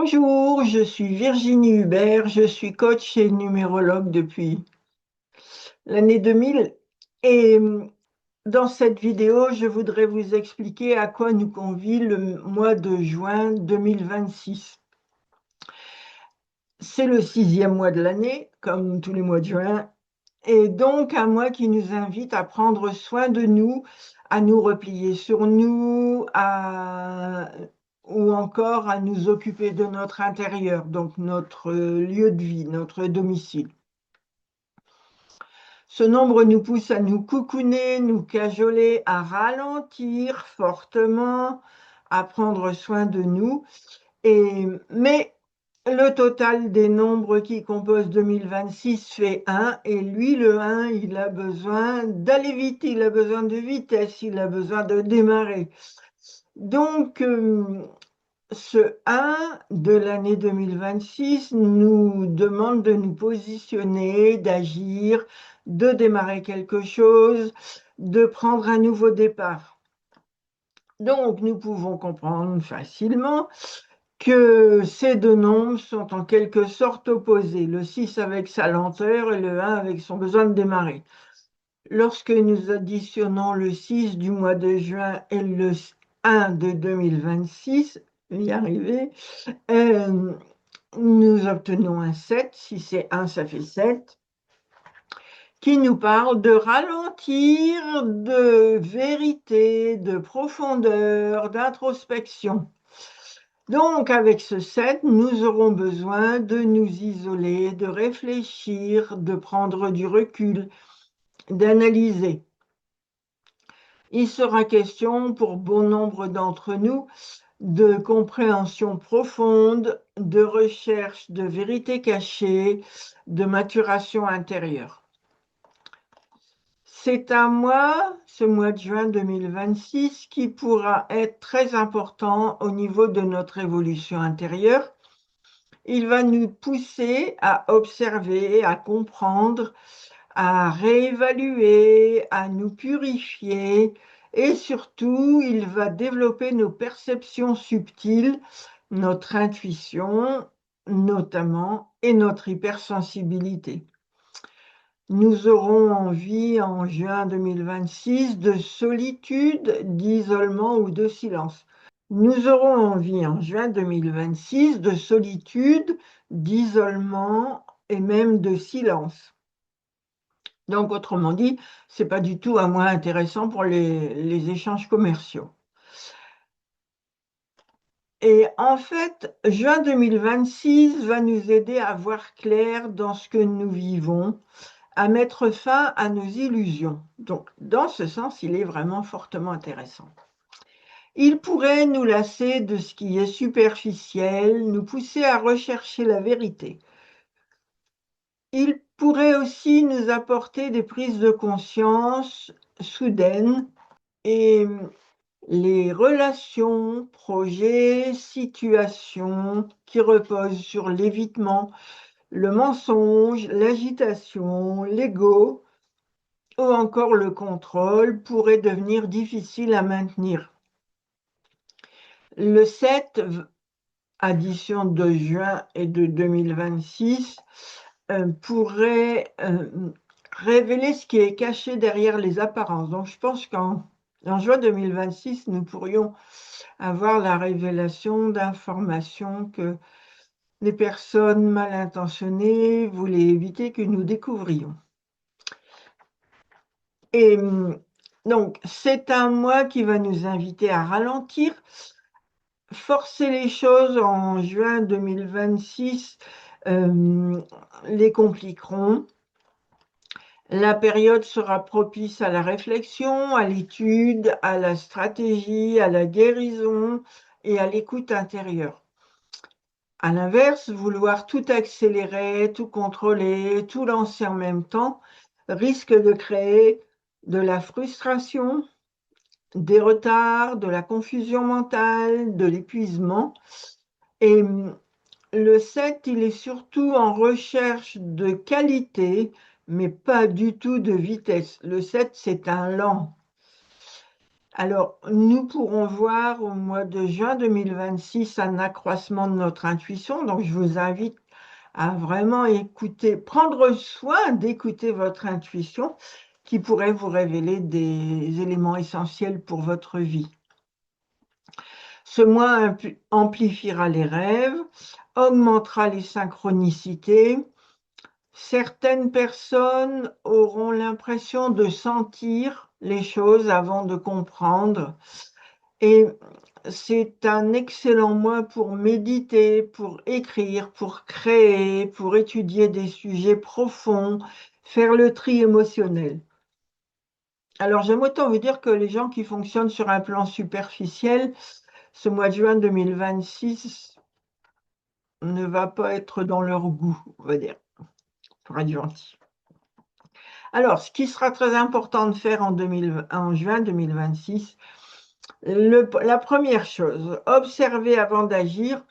Bonjour, je suis Virginie Hubert, je suis coach et numérologue depuis l'année 2000 et dans cette vidéo, je voudrais vous expliquer à quoi nous convie le mois de juin 2026. C'est le 6e mois de l'année, comme tous les mois de juin, et donc un mois qui nous invite à prendre soin de nous, à nous replier sur nous, ou encore à nous occuper de notre intérieur, donc notre lieu de vie, notre domicile. Ce nombre nous pousse à nous coucouner, nous cajoler, à ralentir fortement, à prendre soin de nous. Mais le total des nombres qui composent 2026 fait 1, et lui, le 1, il a besoin d'aller vite, il a besoin de vitesse, il a besoin de démarrer. Donc, ce 1 de l'année 2026 nous demande de nous positionner, d'agir, de démarrer quelque chose, de prendre un nouveau départ. Donc, nous pouvons comprendre facilement que ces deux nombres sont en quelque sorte opposés, le 6 avec sa lenteur et le 1 avec son besoin de démarrer. Lorsque nous additionnons le 6 du mois de juin et le 1 de 2026, y arriver, nous obtenons un 7. Si c'est 1, ça fait 7, qui nous parle de ralentir, de vérité, de profondeur, d'introspection. Donc, avec ce 7, nous aurons besoin de nous isoler, de réfléchir, de prendre du recul, d'analyser. Il sera question pour bon nombre d'entre nous de compréhension profonde, de recherche de vérité cachée, de maturation intérieure. C'est un mois, ce mois de juin 2026, qui pourra être très important au niveau de notre évolution intérieure. Il va nous pousser à observer, à comprendre, à réévaluer, à nous purifier, et surtout, il va développer nos perceptions subtiles, notre intuition notamment, et notre hypersensibilité. Nous aurons envie en juin 2026 de solitude, d'isolement ou de silence. Nous aurons envie en juin 2026 de solitude, d'isolement et même de silence. Donc, autrement dit, ce n'est pas du tout un mois intéressant pour les échanges commerciaux. Et en fait, juin 2026 va nous aider à voir clair dans ce que nous vivons, à mettre fin à nos illusions. Donc, dans ce sens, il est vraiment fortement intéressant. Il pourrait nous lasser de ce qui est superficiel, nous pousser à rechercher la vérité. Il pourrait aussi nous apporter des prises de conscience soudaines, et les relations, projets, situations qui reposent sur l'évitement, le mensonge, l'agitation, l'ego ou encore le contrôle pourraient devenir difficiles à maintenir. Le 7, addition de juin et de 2026, pourrait révéler ce qui est caché derrière les apparences. Donc, je pense qu'en juin 2026, nous pourrions avoir la révélation d'informations que les personnes mal intentionnées voulaient éviter que nous découvrions. Et donc, c'est un mois qui va nous inviter à ralentir. Forcer les choses en juin 2026 les compliqueront. La période sera propice à la réflexion, à l'étude, à la stratégie, à la guérison et à l'écoute intérieure. À l'inverse, vouloir tout accélérer, tout contrôler, tout lancer en même temps risque de créer de la frustration, des retards, de la confusion mentale, de l'épuisement. Et le 7, il est surtout en recherche de qualité, mais pas du tout de vitesse. Le 7, c'est un lent. Alors, nous pourrons voir au mois de juin 2026 un accroissement de notre intuition. Donc, je vous invite à vraiment écouter, prendre soin d'écouter votre intuition qui pourrait vous révéler des éléments essentiels pour votre vie. Ce mois amplifiera les rêves, augmentera les synchronicités. Certaines personnes auront l'impression de sentir les choses avant de comprendre. Et c'est un excellent mois pour méditer, pour écrire, pour créer, pour étudier des sujets profonds, faire le tri émotionnel. Alors, j'aime autant vous dire que les gens qui fonctionnent sur un plan superficiel, ce mois de juin 2026 ne va pas être dans leur goût, on va dire, pour être gentil. Alors, ce qui sera très important de faire en juin 2026, la première chose, observer avant d'agir.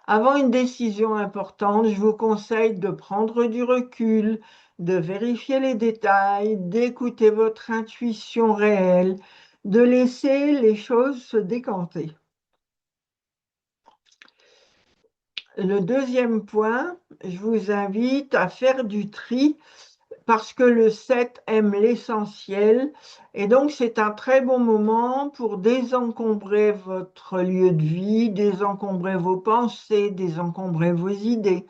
Avant une décision importante, je vous conseille de prendre du recul, de vérifier les détails, d'écouter votre intuition réelle, de laisser les choses se décanter. Le deuxième point, je vous invite à faire du tri parce que le 7 aime l'essentiel et donc c'est un très bon moment pour désencombrer votre lieu de vie, désencombrer vos pensées, désencombrer vos idées,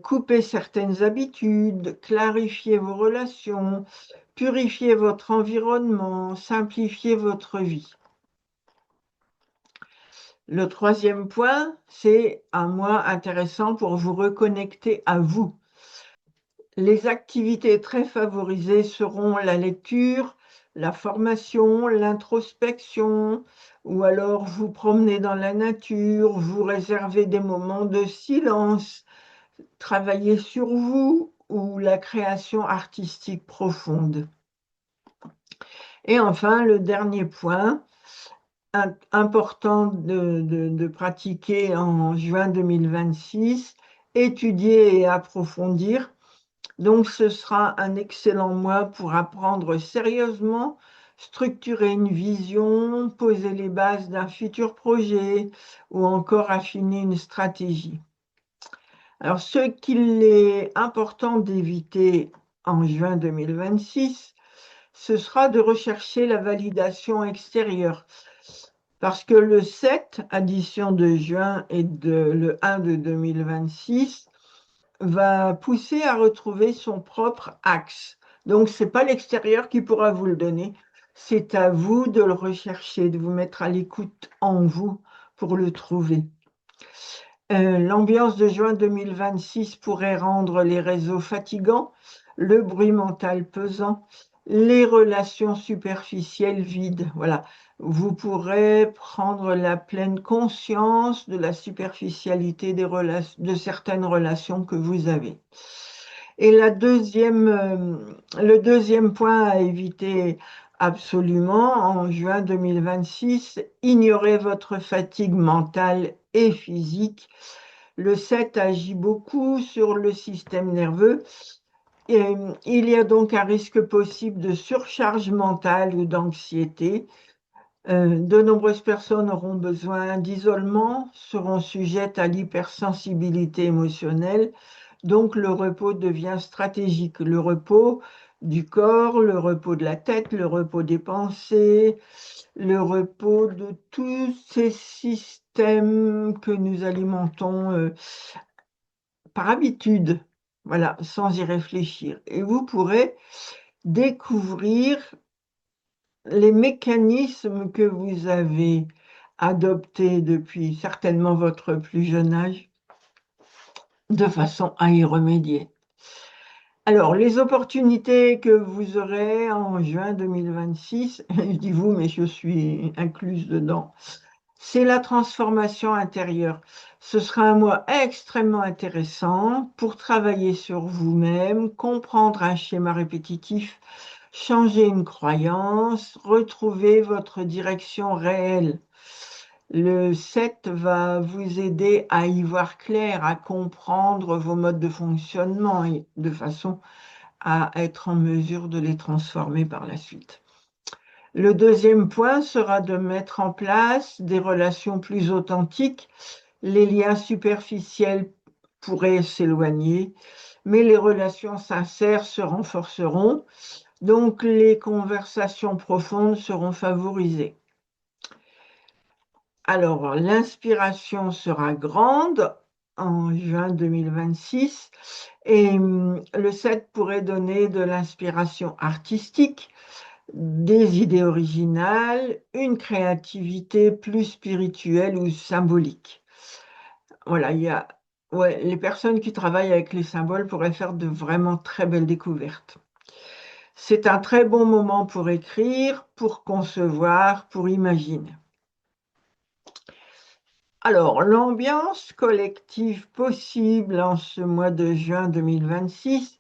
couper certaines habitudes, clarifier vos relations, purifier votre environnement, simplifier votre vie. Le troisième point, c'est un mois intéressant pour vous reconnecter à vous. Les activités très favorisées seront la lecture, la formation, l'introspection, ou alors vous promener dans la nature, vous réserver des moments de silence, travailler sur vous ou la création artistique profonde. Et enfin, le dernier point, important de pratiquer en juin 2026, étudier et approfondir. Donc, ce sera un excellent mois pour apprendre sérieusement, structurer une vision, poser les bases d'un futur projet ou encore affiner une stratégie. Alors, ce qu'il est important d'éviter en juin 2026, ce sera de rechercher la validation extérieure. Parce que le 7, addition de juin et le 1 de 2026, va pousser à retrouver son propre axe. Donc, ce n'est pas l'extérieur qui pourra vous le donner, c'est à vous de le rechercher, de vous mettre à l'écoute en vous pour le trouver. L'ambiance de juin 2026 pourrait rendre les réseaux fatigants, le bruit mental pesant, les relations superficielles vides. Voilà, vous pourrez prendre la pleine conscience de la superficialité de certaines relations que vous avez. Et le deuxième point à éviter absolument en juin 2026, ignorez votre fatigue mentale et physique. Le 7 agit beaucoup sur le système nerveux. Et il y a donc un risque possible de surcharge mentale ou d'anxiété. De nombreuses personnes auront besoin d'isolement, seront sujettes à l'hypersensibilité émotionnelle, donc le repos devient stratégique. Le repos du corps, le repos de la tête, le repos des pensées, le repos de tous ces systèmes que nous alimentons par habitude, voilà, sans y réfléchir. Et vous pourrez découvrir les mécanismes que vous avez adoptés depuis certainement votre plus jeune âge, de façon à y remédier. Alors, les opportunités que vous aurez en juin 2026, je dis vous, mais je suis incluse dedans, c'est la transformation intérieure. Ce sera un mois extrêmement intéressant pour travailler sur vous-même, comprendre un schéma répétitif, changer une croyance, retrouver votre direction réelle. Le 7 va vous aider à y voir clair, à comprendre vos modes de fonctionnement et de façon à être en mesure de les transformer par la suite. Le deuxième point sera de mettre en place des relations plus authentiques. Les liens superficiels pourraient s'éloigner, mais les relations sincères se renforceront, donc les conversations profondes seront favorisées. Alors, l'inspiration sera grande en juin 2026 et le 7 pourrait donner de l'inspiration artistique, des idées originales, une créativité plus spirituelle ou symbolique. Voilà, les personnes qui travaillent avec les symboles pourraient faire de vraiment très belles découvertes. C'est un très bon moment pour écrire, pour concevoir, pour imaginer. Alors, l'ambiance collective possible en ce mois de juin 2026,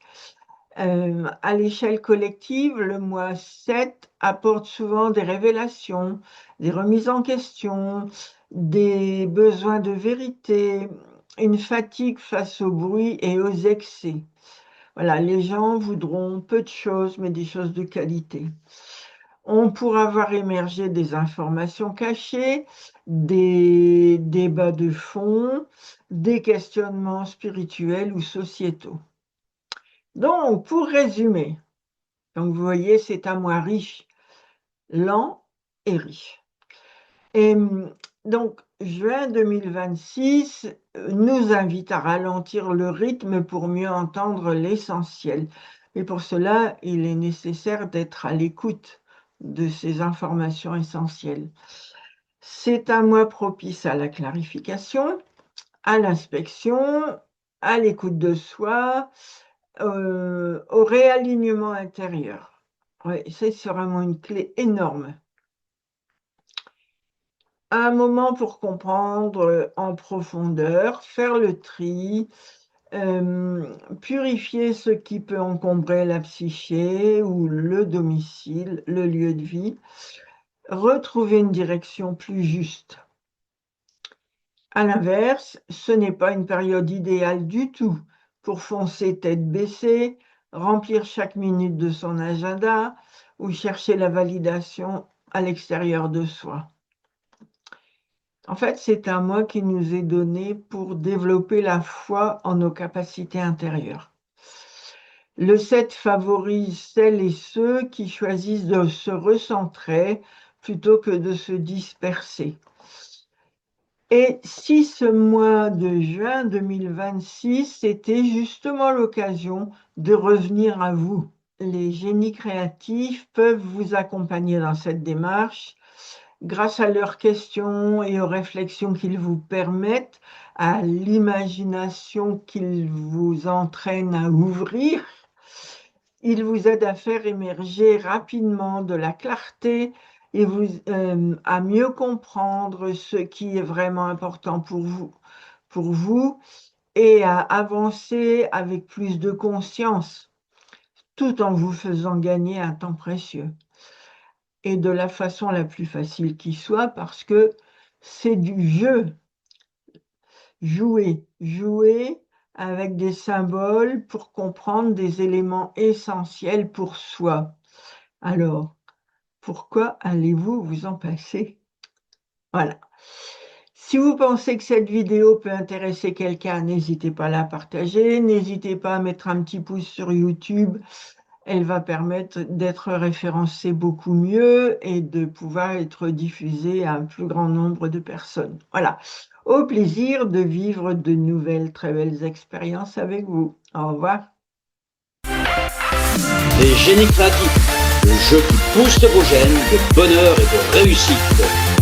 à l'échelle collective, le mois 7 apporte souvent des révélations, des remises en question, des besoins de vérité, une fatigue face au bruit et aux excès. Voilà, les gens voudront peu de choses, mais des choses de qualité. On pourra voir émerger des informations cachées, des débats de fond, des questionnements spirituels ou sociétaux. Donc, pour résumer, donc vous voyez, c'est un mois riche, lent et riche. Et donc, juin 2026 nous invite à ralentir le rythme pour mieux entendre l'essentiel. Et pour cela, il est nécessaire d'être à l'écoute de ces informations essentielles. C'est un mois propice à la clarification, à l'inspection, à l'écoute de soi, au réalignement intérieur. Ouais, c'est vraiment une clé énorme. Un moment pour comprendre en profondeur, faire le tri, purifier ce qui peut encombrer la psyché ou le domicile, le lieu de vie, retrouver une direction plus juste. À l'inverse, ce n'est pas une période idéale du tout pour foncer tête baissée, remplir chaque minute de son agenda ou chercher la validation à l'extérieur de soi. En fait, c'est un mois qui nous est donné pour développer la foi en nos capacités intérieures. Le 7 favorise celles et ceux qui choisissent de se recentrer plutôt que de se disperser. Et si ce mois de juin 2026 était justement l'occasion de revenir à vous, les génies créatifs peuvent vous accompagner dans cette démarche grâce à leurs questions et aux réflexions qu'ils vous permettent, à l'imagination qu'ils vous entraînent à ouvrir. Ils vous aident à faire émerger rapidement de la clarté et à mieux comprendre ce qui est vraiment important pour vous et à avancer avec plus de conscience, tout en vous faisant gagner un temps précieux. Et de la façon la plus facile qui soit, parce que c'est du jeu. Jouer avec des symboles pour comprendre des éléments essentiels pour soi. Alors, pourquoi allez-vous vous en passer? Voilà. Si vous pensez que cette vidéo peut intéresser quelqu'un, n'hésitez pas à la partager, n'hésitez pas à mettre un petit pouce sur YouTube. Elle va permettre d'être référencée beaucoup mieux et de pouvoir être diffusée à un plus grand nombre de personnes. Voilà. Au plaisir de vivre de nouvelles très belles expériences avec vous. Au revoir. Les génies créatifs, le jeu qui booste vos gènes de bonheur et de réussite.